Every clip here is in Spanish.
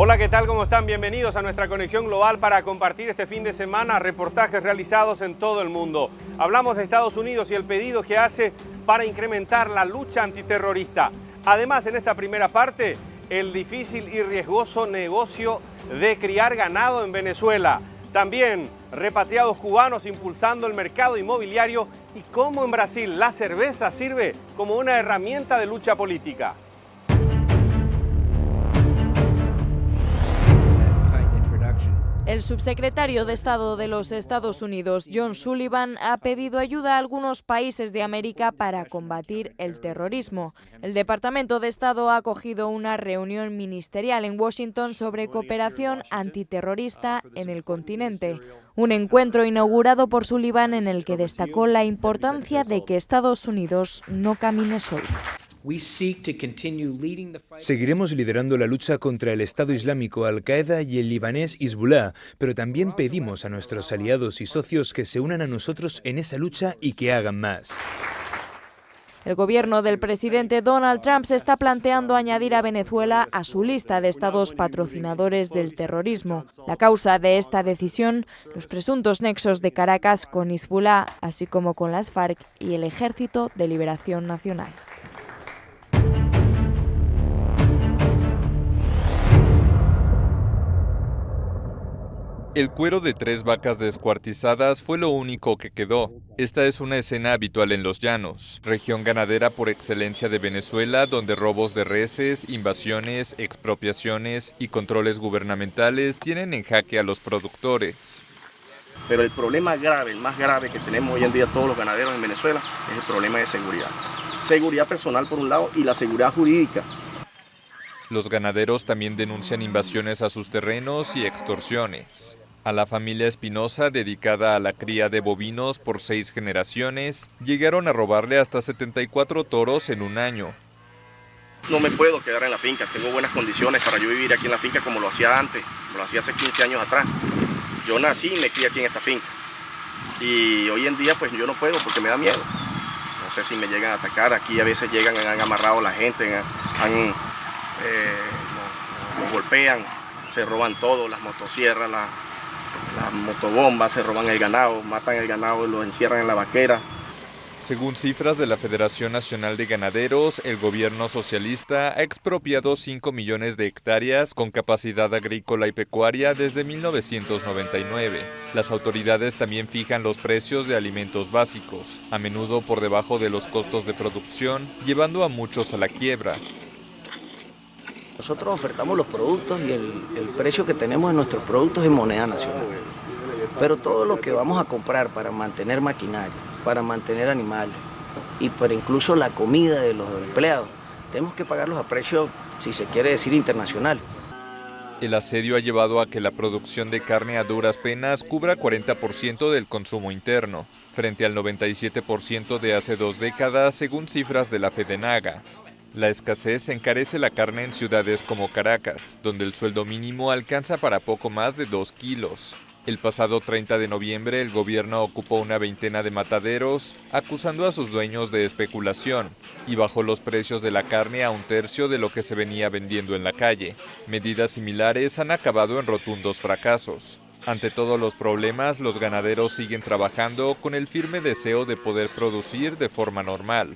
Hola, ¿qué tal? ¿Cómo están? Bienvenidos a nuestra conexión global para compartir este fin de semana reportajes realizados en todo el mundo. Hablamos de Estados Unidos y el pedido que hace para incrementar la lucha antiterrorista. Además, en esta primera parte, el difícil y riesgoso negocio de criar ganado en Venezuela. También repatriados cubanos impulsando el mercado inmobiliario y cómo en Brasil la cerveza sirve como una herramienta de lucha política. El subsecretario de Estado de los Estados Unidos, John Sullivan, ha pedido ayuda a algunos países de América para combatir el terrorismo. El Departamento de Estado ha acogido una reunión ministerial en Washington sobre cooperación antiterrorista en el continente. Un encuentro inaugurado por Sullivan en el que destacó la importancia de que Estados Unidos no camine solo. Seguiremos liderando la lucha contra el Estado Islámico, Al-Qaeda y el libanés Hezbollah, pero también pedimos a nuestros aliados y socios que se unan a nosotros en esa lucha y que hagan más. El gobierno del presidente Donald Trump se está planteando añadir a Venezuela a su lista de estados patrocinadores del terrorismo. La causa de esta decisión, los presuntos nexos de Caracas con Hezbollah, así como con las FARC y el Ejército de Liberación Nacional. El cuero de 3 vacas descuartizadas fue lo único que quedó. Esta es una escena habitual en los llanos, región ganadera por excelencia de Venezuela, donde robos de reses, invasiones, expropiaciones y controles gubernamentales tienen en jaque a los productores. Pero el problema grave, el más grave que tenemos hoy en día todos los ganaderos en Venezuela, es el problema de seguridad. Seguridad personal por un lado y la seguridad jurídica. Los ganaderos también denuncian invasiones a sus terrenos y extorsiones. A la familia Espinosa, dedicada a la cría de bovinos por 6 generaciones, llegaron a robarle hasta 74 toros en un año. No me puedo quedar en la finca, tengo buenas condiciones para yo vivir aquí en la finca como lo hacía antes, como lo hacía hace 15 años atrás. Yo nací y me crié aquí en esta finca. Y hoy en día pues yo no puedo porque me da miedo. No sé si me llegan a atacar, aquí a veces llegan, han amarrado a la gente, los golpean, se roban todo, las motosierras, las motobombas, se roban el ganado, matan el ganado y lo encierran en la vaquera. Según cifras de la Federación Nacional de Ganaderos, el gobierno socialista ha expropiado 5 millones de hectáreas con capacidad agrícola y pecuaria desde 1999. Las autoridades también fijan los precios de alimentos básicos, a menudo por debajo de los costos de producción, llevando a muchos a la quiebra. Nosotros ofertamos los productos y el precio que tenemos en nuestros productos es moneda nacional. Pero todo lo que vamos a comprar para mantener maquinaria, para mantener animales y para incluso la comida de los empleados, tenemos que pagarlos a precio, si se quiere decir, internacional. El asedio ha llevado a que la producción de carne a duras penas cubra 40% del consumo interno, frente al 97% de hace 2 décadas, según cifras de la Fedenaga. La escasez encarece la carne en ciudades como Caracas, donde el sueldo mínimo alcanza para poco más de 2 kilos. El pasado 30 de noviembre, el gobierno ocupó una veintena de mataderos, acusando a sus dueños de especulación, y bajó los precios de la carne a 1/3 de lo que se venía vendiendo en la calle. Medidas similares han acabado en rotundos fracasos. Ante todos los problemas, los ganaderos siguen trabajando con el firme deseo de poder producir de forma normal.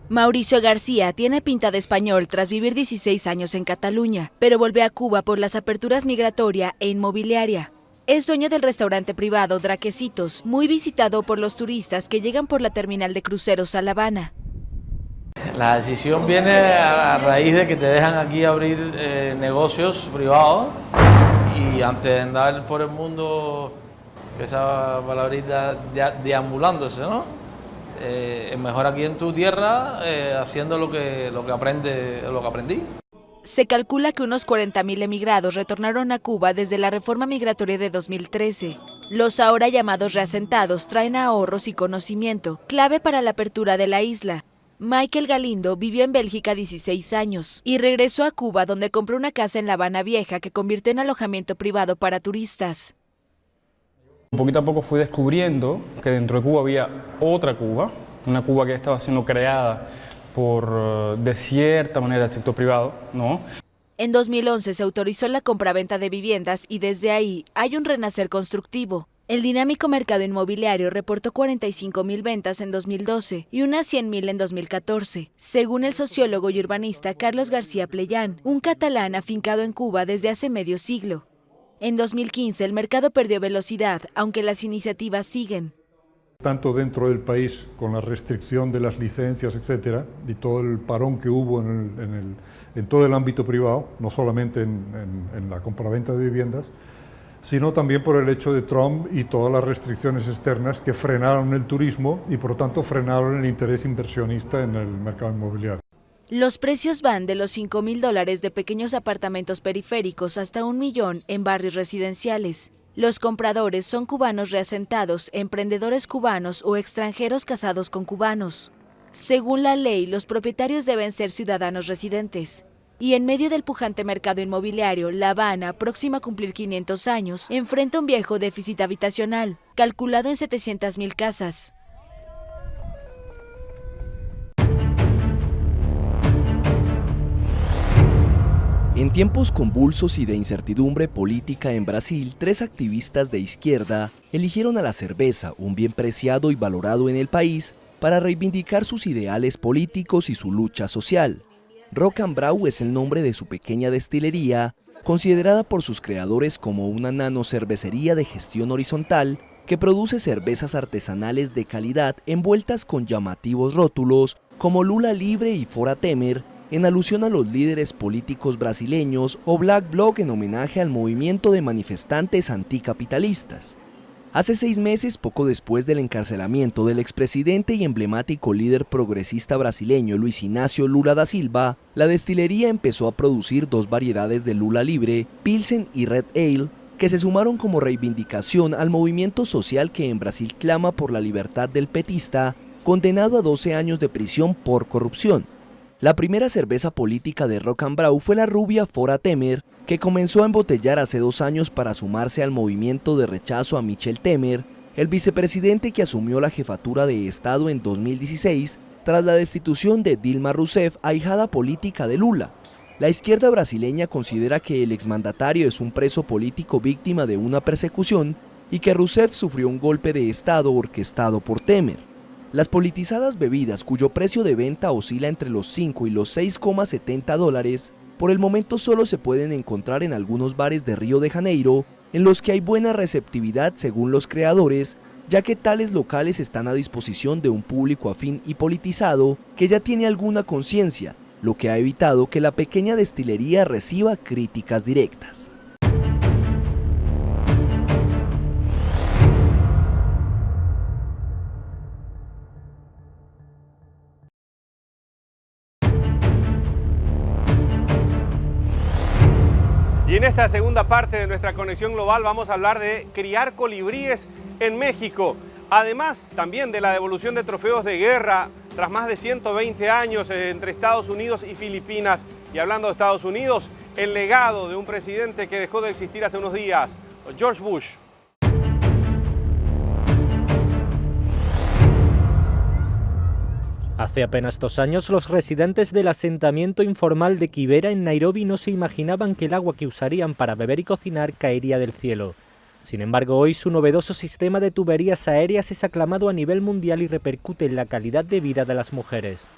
Mauricio García tiene pinta de español tras vivir 16 años en Cataluña, pero volvió a Cuba por las aperturas migratoria e inmobiliaria. Es dueño del restaurante privado Draquecitos, muy visitado por los turistas que llegan por la terminal de cruceros a La Habana. La decisión viene a raíz de que te dejan aquí abrir negocios privados y antes de andar por el mundo, que esa palabrita deambulándose, ¿no? Es mejor aquí en tu tierra haciendo lo que aprendí. Se calcula que unos 40.000 emigrados retornaron a Cuba desde la reforma migratoria de 2013. Los ahora llamados reasentados traen ahorros y conocimiento, clave para la apertura de la isla. Michael Galindo vivió en Bélgica 16 años y regresó a Cuba, donde compró una casa en La Habana Vieja que convirtió en alojamiento privado para turistas. Poquito a poco fui descubriendo que dentro de Cuba había otra Cuba, una Cuba que estaba siendo creada por, de cierta manera, el sector privado, ¿no? En 2011 se autorizó la compraventa de viviendas y desde ahí hay un renacer constructivo. El dinámico mercado inmobiliario reportó 45.000 ventas en 2012 y unas 100.000 en 2014, según el sociólogo y urbanista Carlos García Pleyán, un catalán afincado en Cuba desde hace medio siglo. En 2015 el mercado perdió velocidad, aunque las iniciativas siguen. Tanto dentro del país, con la restricción de las licencias, etcétera, y todo el parón que hubo en todo el ámbito privado, no solamente en la compraventa de viviendas, sino también por el hecho de Trump y todas las restricciones externas que frenaron el turismo y por lo tanto frenaron el interés inversionista en el mercado inmobiliario. Los precios van de los $5.000 de pequeños apartamentos periféricos hasta $1 millón en barrios residenciales. Los compradores son cubanos reasentados, emprendedores cubanos o extranjeros casados con cubanos. Según la ley, los propietarios deben ser ciudadanos residentes. Y en medio del pujante mercado inmobiliario, La Habana, próxima a cumplir 500 años, enfrenta un viejo déficit habitacional, calculado en 700.000 casas. En tiempos convulsos y de incertidumbre política en Brasil, 3 activistas de izquierda eligieron a la cerveza, un bien preciado y valorado en el país, para reivindicar sus ideales políticos y su lucha social. Rock and Brew es el nombre de su pequeña destilería, considerada por sus creadores como una nanocervecería de gestión horizontal que produce cervezas artesanales de calidad envueltas con llamativos rótulos como Lula Libre y Fora Temer, en alusión a los líderes políticos brasileños, o Black Bloc en homenaje al movimiento de manifestantes anticapitalistas. Hace 6 meses, poco después del encarcelamiento del expresidente y emblemático líder progresista brasileño Luis Inácio Lula da Silva, la destilería empezó a producir 2 variedades de Lula Libre, Pilsen y Red Ale, que se sumaron como reivindicación al movimiento social que en Brasil clama por la libertad del petista, condenado a 12 años de prisión por corrupción. La primera cerveza política de Rock and Brew fue la rubia Fora Temer, que comenzó a embotellar hace 2 años para sumarse al movimiento de rechazo a Michel Temer, el vicepresidente que asumió la jefatura de Estado en 2016 tras la destitución de Dilma Rousseff, ahijada política de Lula. La izquierda brasileña considera que el exmandatario es un preso político víctima de una persecución y que Rousseff sufrió un golpe de Estado orquestado por Temer. Las politizadas bebidas, cuyo precio de venta oscila entre los 5 y los 6,70 dólares, por el momento solo se pueden encontrar en algunos bares de Río de Janeiro, en los que hay buena receptividad según los creadores, ya que tales locales están a disposición de un público afín y politizado que ya tiene alguna conciencia, lo que ha evitado que la pequeña destilería reciba críticas directas. Y en esta segunda parte de nuestra conexión global vamos a hablar de criar colibríes en México. Además, también de la devolución de trofeos de guerra tras más de 120 años entre Estados Unidos y Filipinas. Y hablando de Estados Unidos, el legado de un presidente que dejó de existir hace unos días, George Bush. Hace apenas 2 años, los residentes del asentamiento informal de Kibera en Nairobi no se imaginaban que el agua que usarían para beber y cocinar caería del cielo. Sin embargo, hoy su novedoso sistema de tuberías aéreas es aclamado a nivel mundial y repercute en la calidad de vida de las mujeres.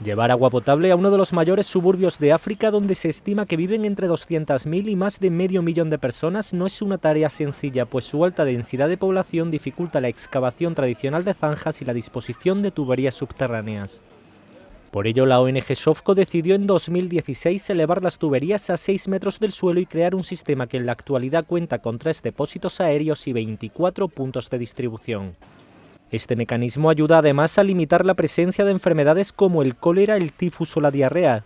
Llevar agua potable a uno de los mayores suburbios de África, donde se estima que viven entre 200.000 y más de medio millón de personas, no es una tarea sencilla, pues su alta densidad de población dificulta la excavación tradicional de zanjas y la disposición de tuberías subterráneas. Por ello, la ONG Sofco decidió en 2016 elevar las tuberías a 6 metros del suelo y crear un sistema que en la actualidad cuenta con 3 depósitos aéreos y 24 puntos de distribución. Este mecanismo ayuda además a limitar la presencia de enfermedades como el cólera, el tifus o la diarrea.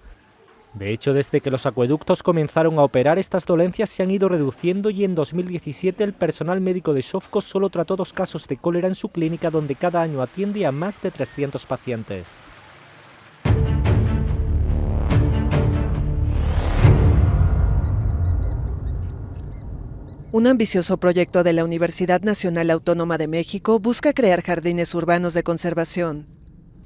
De hecho, desde que los acueductos comenzaron a operar, estas dolencias se han ido reduciendo y en 2017 el personal médico de Sofco solo trató 2 casos de cólera en su clínica, donde cada año atiende a más de 300 pacientes. Un ambicioso proyecto de la Universidad Nacional Autónoma de México busca crear jardines urbanos de conservación.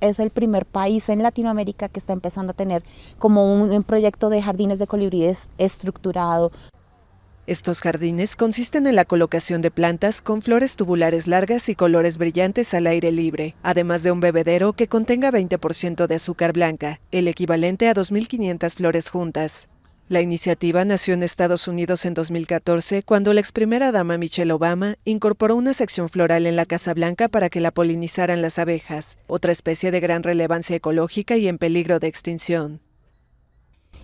Es el primer país en Latinoamérica que está empezando a tener como un proyecto de jardines de colibríes estructurado. Estos jardines consisten en la colocación de plantas con flores tubulares largas y colores brillantes al aire libre, además de un bebedero que contenga 20% de azúcar blanca, el equivalente a 2.500 flores juntas. La iniciativa nació en Estados Unidos en 2014, cuando la ex primera dama Michelle Obama incorporó una sección floral en la Casa Blanca para que la polinizaran las abejas, otra especie de gran relevancia ecológica y en peligro de extinción.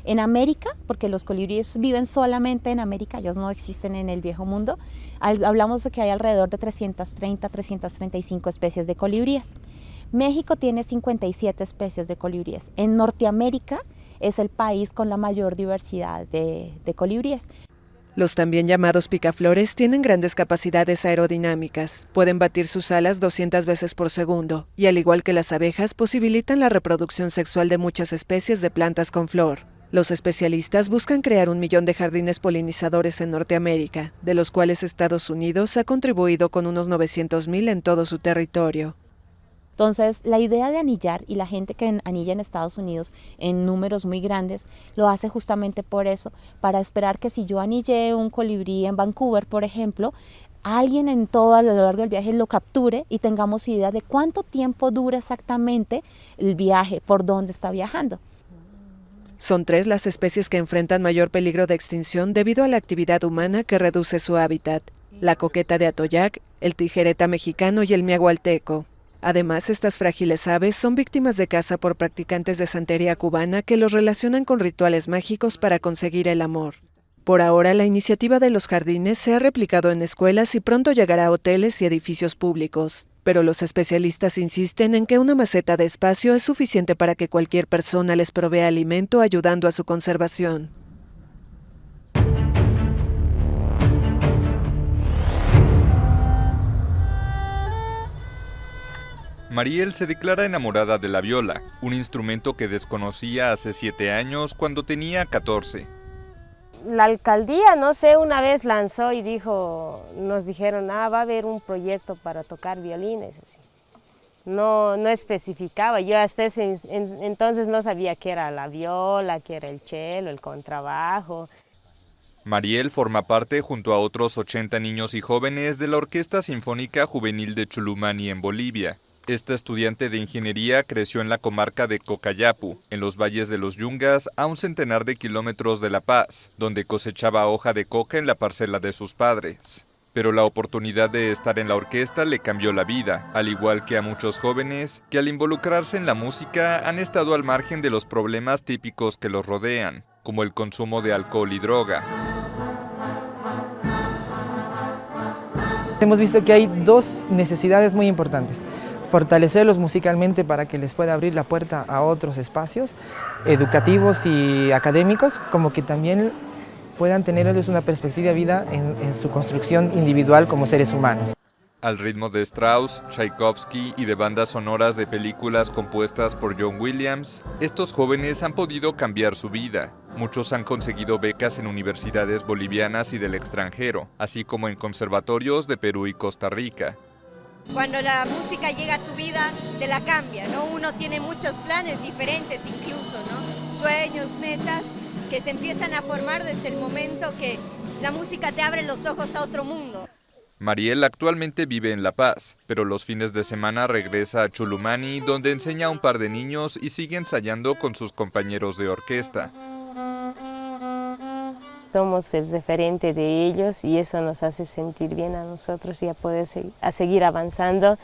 En América, porque los colibríes viven solamente en América, ellos no existen en el viejo mundo, hablamos de que hay alrededor de 330, 335 especies de colibríes. México tiene 57 especies de colibríes. En Norteamérica es el país con la mayor diversidad de colibríes. Los también llamados picaflores tienen grandes capacidades aerodinámicas, pueden batir sus alas 200 veces por segundo, y al igual que las abejas, posibilitan la reproducción sexual de muchas especies de plantas con flor. Los especialistas buscan crear 1 millón de jardines polinizadores en Norteamérica, de los cuales Estados Unidos ha contribuido con unos 900,000 en todo su territorio. Entonces, la idea de anillar, y la gente que anilla en Estados Unidos en números muy grandes, lo hace justamente por eso, para esperar que si yo anillé un colibrí en Vancouver, por ejemplo, alguien en todo a lo largo del viaje lo capture y tengamos idea de cuánto tiempo dura exactamente el viaje, por dónde está viajando. Son 3 las especies que enfrentan mayor peligro de extinción debido a la actividad humana que reduce su hábitat: la coqueta de Atoyac, el tijereta mexicano y el miahualteco. Además, estas frágiles aves son víctimas de caza por practicantes de santería cubana que los relacionan con rituales mágicos para conseguir el amor. Por ahora, la iniciativa de los jardines se ha replicado en escuelas y pronto llegará a hoteles y edificios públicos. Pero los especialistas insisten en que una maceta de espacio es suficiente para que cualquier persona les provea alimento, ayudando a su conservación. Mariel se declara enamorada de la viola, un instrumento que desconocía hace 7 años cuando tenía 14. La alcaldía, no sé, una vez lanzó y nos dijeron, va a haber un proyecto para tocar violines. No especificaba, yo hasta entonces no sabía qué era la viola, qué era el cello, el contrabajo. Mariel forma parte, junto a otros 80 niños y jóvenes, de la Orquesta Sinfónica Juvenil de Chulumani en Bolivia. Esta estudiante de ingeniería creció en la comarca de Cocayapu, en los valles de los Yungas, a 1 centenar de kilómetros de La Paz, donde cosechaba hoja de coca en la parcela de sus padres. Pero la oportunidad de estar en la orquesta le cambió la vida, al igual que a muchos jóvenes que al involucrarse en la música han estado al margen de los problemas típicos que los rodean, como el consumo de alcohol y droga. Hemos visto que hay 2 necesidades muy importantes: fortalecerlos musicalmente para que les pueda abrir la puerta a otros espacios educativos y académicos, como que también puedan tenerles una perspectiva de vida en su construcción individual como seres humanos. Al ritmo de Strauss, Tchaikovsky y de bandas sonoras de películas compuestas por John Williams, estos jóvenes han podido cambiar su vida. Muchos han conseguido becas en universidades bolivianas y del extranjero, así como en conservatorios de Perú y Costa Rica. Cuando la música llega a tu vida, te la cambia, ¿no? Uno tiene muchos planes diferentes incluso, ¿no? Sueños, metas, que se empiezan a formar desde el momento que la música te abre los ojos a otro mundo. Mariel actualmente vive en La Paz, pero los fines de semana regresa a Chulumani, donde enseña a un par de niños y sigue ensayando con sus compañeros de orquesta. Somos el referente de ellos y eso nos hace sentir bien a nosotros y a poder seguir avanzando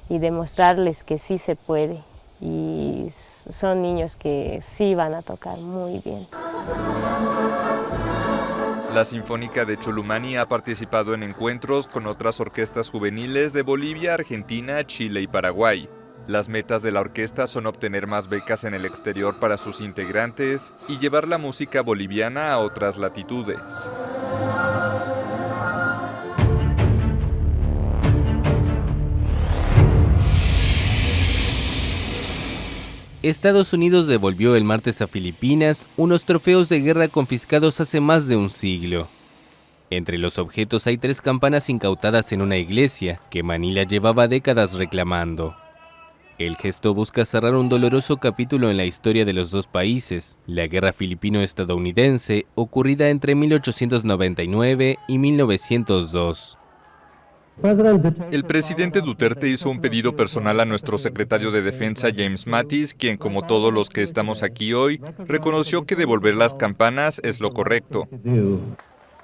y demostrarles que sí se puede. Y son niños que sí van a tocar muy bien. La Sinfónica de Chulumani ha participado en encuentros con otras orquestas juveniles de Bolivia, Argentina, Chile y Paraguay. Las metas de la orquesta son obtener más becas en el exterior para sus integrantes y llevar la música boliviana a otras latitudes. Estados Unidos devolvió el martes a Filipinas unos trofeos de guerra confiscados hace más de un siglo. Entre los objetos hay 3 campanas incautadas en una iglesia que Manila llevaba décadas reclamando. El gesto busca cerrar un doloroso capítulo en la historia de los dos países, la guerra filipino-estadounidense ocurrida entre 1899 y 1902. El presidente Duterte hizo un pedido personal a nuestro secretario de Defensa, James Mattis, quien, como todos los que estamos aquí hoy, reconoció que devolver las campanas es lo correcto.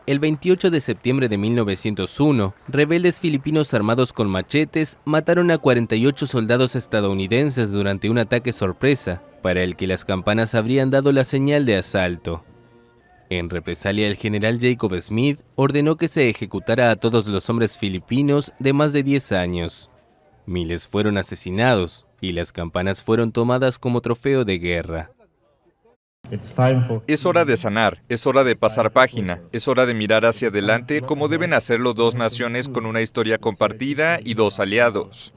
El 28 de septiembre de 1901, rebeldes filipinos armados con machetes mataron a 48 soldados estadounidenses durante un ataque sorpresa, para el que las campanas habrían dado la señal de asalto. En represalia, el general Jacob Smith ordenó que se ejecutara a todos los hombres filipinos de más de 10 años. Miles fueron asesinados y las campanas fueron tomadas como trofeo de guerra. Es hora de sanar, es hora de pasar página, es hora de mirar hacia adelante como deben hacerlo dos naciones con una historia compartida y dos aliados.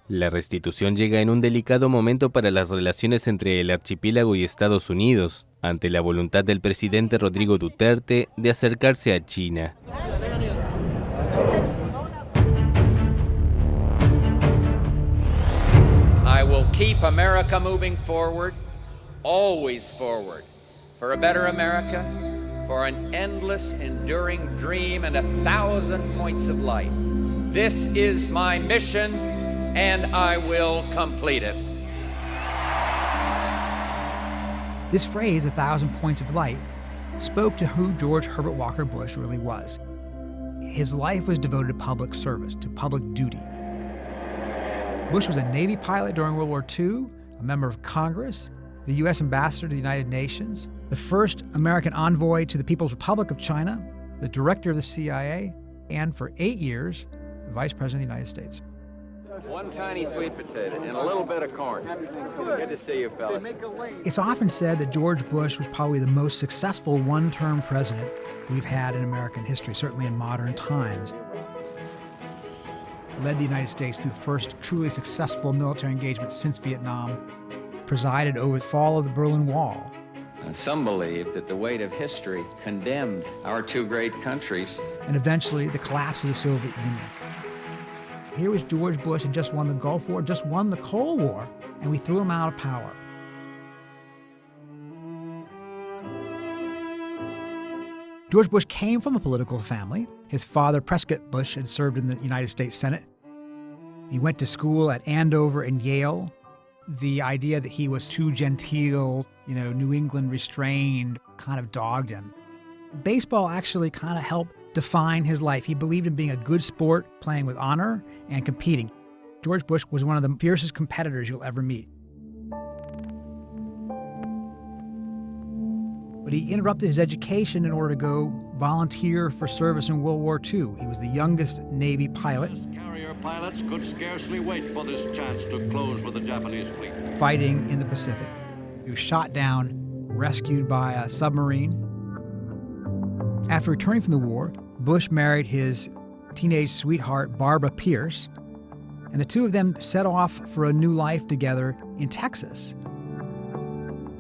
La restitución llega en un delicado momento para las relaciones entre el archipiélago y Estados Unidos, ante la voluntad del presidente Rodrigo Duterte de acercarse a China. I will keep America moving forward, always forward, for a better America, for an endless, enduring dream and 1,000 points of light. This is my mission, and I will complete it. This phrase, 1,000 points of light, spoke to who George Herbert Walker Bush really was. His life was devoted to public service, to public duty. Bush was a Navy pilot during World War II, a member of Congress, the U.S. ambassador to the United Nations, the first American envoy to the People's Republic of China, the director of the CIA, and for 8 years, the Vice President of the United States. One tiny sweet potato and a little bit of corn. Good to see you, fellas. It's often said that George Bush was probably the most successful one-term president we've had in American history, certainly in modern times. Led the United States through the first truly successful military engagement since Vietnam, presided over the fall of the Berlin Wall. And some believe that the weight of history condemned our two great countries. And eventually the collapse of the Soviet Union. Here was George Bush had just won the Gulf War, just won the Cold War, and we threw him out of power. George Bush came from a political family. His father, Prescott Bush, had served in the United States Senate. He went to school at Andover and Yale. The idea that he was too genteel, New England restrained, kind of dogged him. Baseball actually kind of helped define his life. He believed in being a good sport, playing with honor, and competing. George Bush was one of the fiercest competitors you'll ever meet. But he interrupted his education in order to go volunteer for service in World War II. He was the youngest Navy pilot. Carrier pilots could scarcely wait for this chance to close with the Japanese fleet. Fighting in the Pacific. He was shot down, rescued by a submarine. After returning from the war, Bush married his teenage sweetheart, Barbara Pierce, and the two of them set off for a new life together in Texas.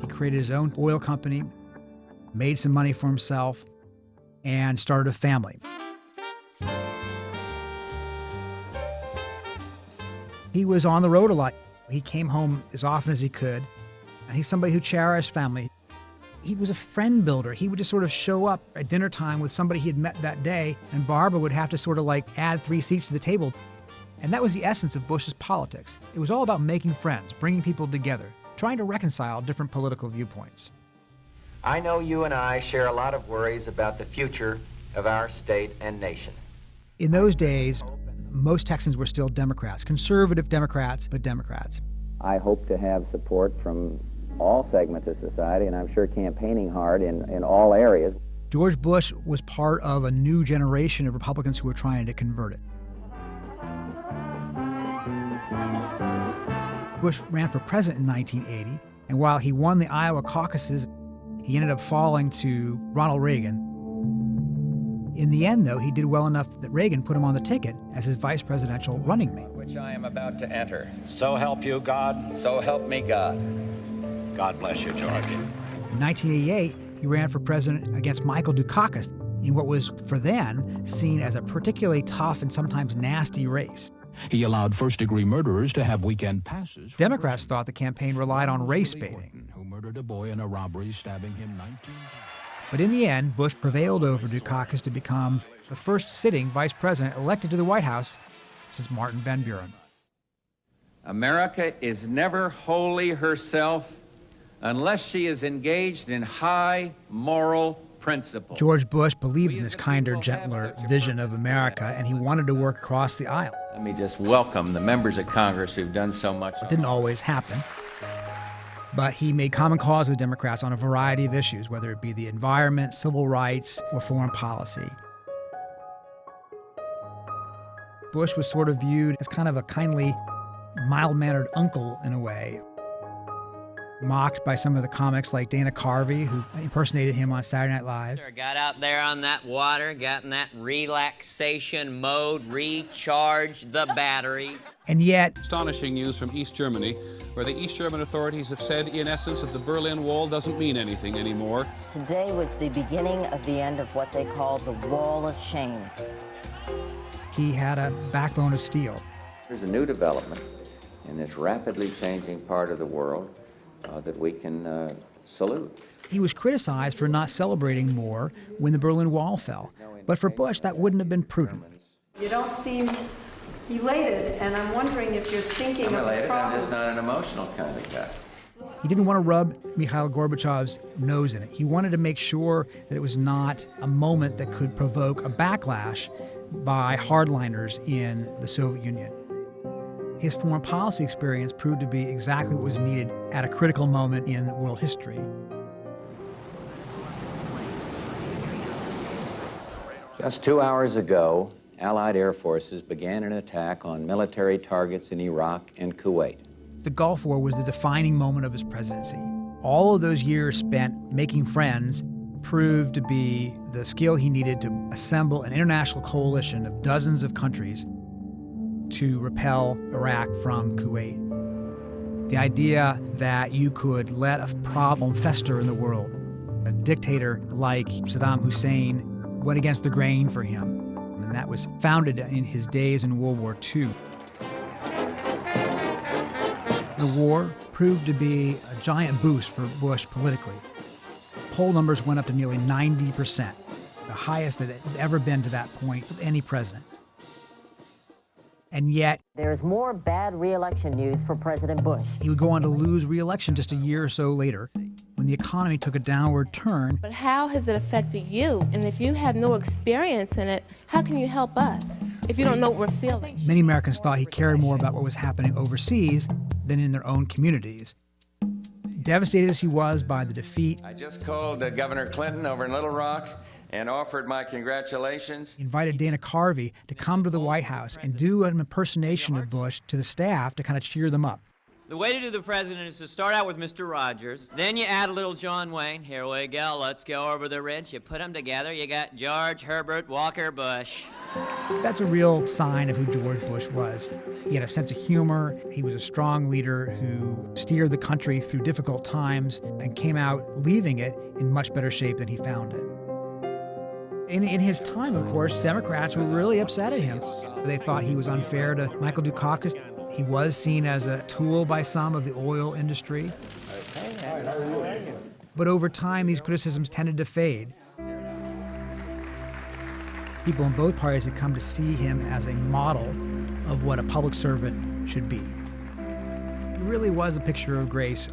He created his own oil company, made some money for himself, and started a family. He was on the road a lot. He came home as often as he could, and he's somebody who cherished family. He was a friend builder. He would just sort of show up at dinner time with somebody he had met that day, and Barbara would have to sort of add 3 seats to the table. And that was the essence of Bush's politics. It was all about making friends, bringing people together, trying to reconcile different political viewpoints. I know you and I share a lot of worries about the future of our state and nation. In those days, most Texans were still Democrats, conservative Democrats, but Democrats. I hope to have support from all segments of society, and I'm sure campaigning hard in all areas. George Bush was part of a new generation of Republicans who were trying to convert it. Bush ran for president in 1980, and while he won the Iowa caucuses, he ended up falling to Ronald Reagan. In the end, though, he did well enough that Reagan put him on the ticket as his vice presidential running mate. Which I am about to enter. So help you God. So help me God. God bless you, George. In 1988, he ran for president against Michael Dukakis. in what was, for then, seen as a particularly tough and sometimes nasty race. He allowed first-degree murderers to have weekend passes. Democrats thought the campaign relied on race baiting. Who murdered a boy in a robbery, stabbing him 19 times. But in the end, Bush prevailed over Dukakis to become the first sitting vice president elected to the White House since Martin Van Buren. America is never wholly herself unless she is engaged in high moral principles. George Bush believed in this kinder, gentler vision of America, and he wanted to work across the aisle. Let me just welcome the members of Congress who've done so much. It didn't always happen, but he made common cause with Democrats on a variety of issues, whether it be the environment, civil rights, or foreign policy. Bush was sort of viewed as kind of a kindly, mild-mannered uncle in a way, mocked by some of the comics like Dana Carvey, who impersonated him on Saturday Night Live. Got out there on that water, got in that relaxation mode, recharged the batteries. And yet... Astonishing news from East Germany, where the East German authorities have said, in essence, that the Berlin Wall doesn't mean anything anymore. Today was the beginning of the end of what they call the Wall of Shame. He had a backbone of steel. There's a new development in this rapidly changing part of the world that we can salute. He was criticized for not celebrating more when the Berlin Wall fell. But for Bush, that wouldn't have been prudent. You don't seem elated, and I'm wondering if you're thinking I'm of elated, the I'm problem. just not an emotional kind of guy. He didn't want to rub Mikhail Gorbachev's nose in it. He wanted to make sure that it was not a moment that could provoke a backlash by hardliners in the Soviet Union. His foreign policy experience proved to be exactly what was needed at a critical moment in world history. Just 2 hours ago, Allied air forces began an attack on military targets in Iraq and Kuwait. The Gulf War was the defining moment of his presidency. All of those years spent making friends proved to be the skill he needed to assemble an international coalition of dozens of countries to repel Iraq from Kuwait. The idea that you could let a problem fester in the world. A dictator like Saddam Hussein went against the grain for him, and that was founded in his days in World War II. The war proved to be a giant boost for Bush politically. Poll numbers went up to nearly 90%, the highest that it had ever been to that point of any president. And yet, There's more bad re-election news for President Bush. he would go on to lose re-election just a year or so later when the economy took a downward turn. But how has it affected you? And if you have no experience in it, how can you help us if you don't know what we're feeling? Many Americans thought he cared more about what was happening overseas than in their own communities. Devastated as he was by the defeat, I just called Governor Clinton over in Little Rock and offered my congratulations. he invited Dana Carvey to come to the White House and do an impersonation of Bush to the staff to kind of cheer them up. The way to do the president is to start out with Mr. Rogers, then you add a little John Wayne. Here we go, let's go over the ridge. You put them together, you got George Herbert Walker Bush. That's a real sign of who George Bush was. He had a sense of humor. He was a strong leader who steered the country through difficult times and came out leaving it in much better shape than he found it. In his time, of course, Democrats were really upset at him. They thought he was unfair to Michael Dukakis. He was seen as a tool by some of the oil industry. But over time, these criticisms tended to fade. People in both parties had come to see him as a model of what a public servant should be. He really was a picture of grace.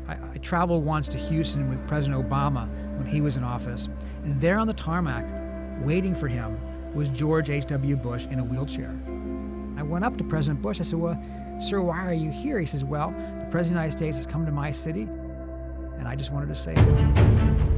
I traveled once to Houston with President Obama when he was in office, and there on the tarmac, waiting for him, was George H.W. Bush in a wheelchair. I went up to President Bush. I said, "Well, sir, why are you here?" He says, "Well, the President of the United States has come to my city, and I just wanted to say it."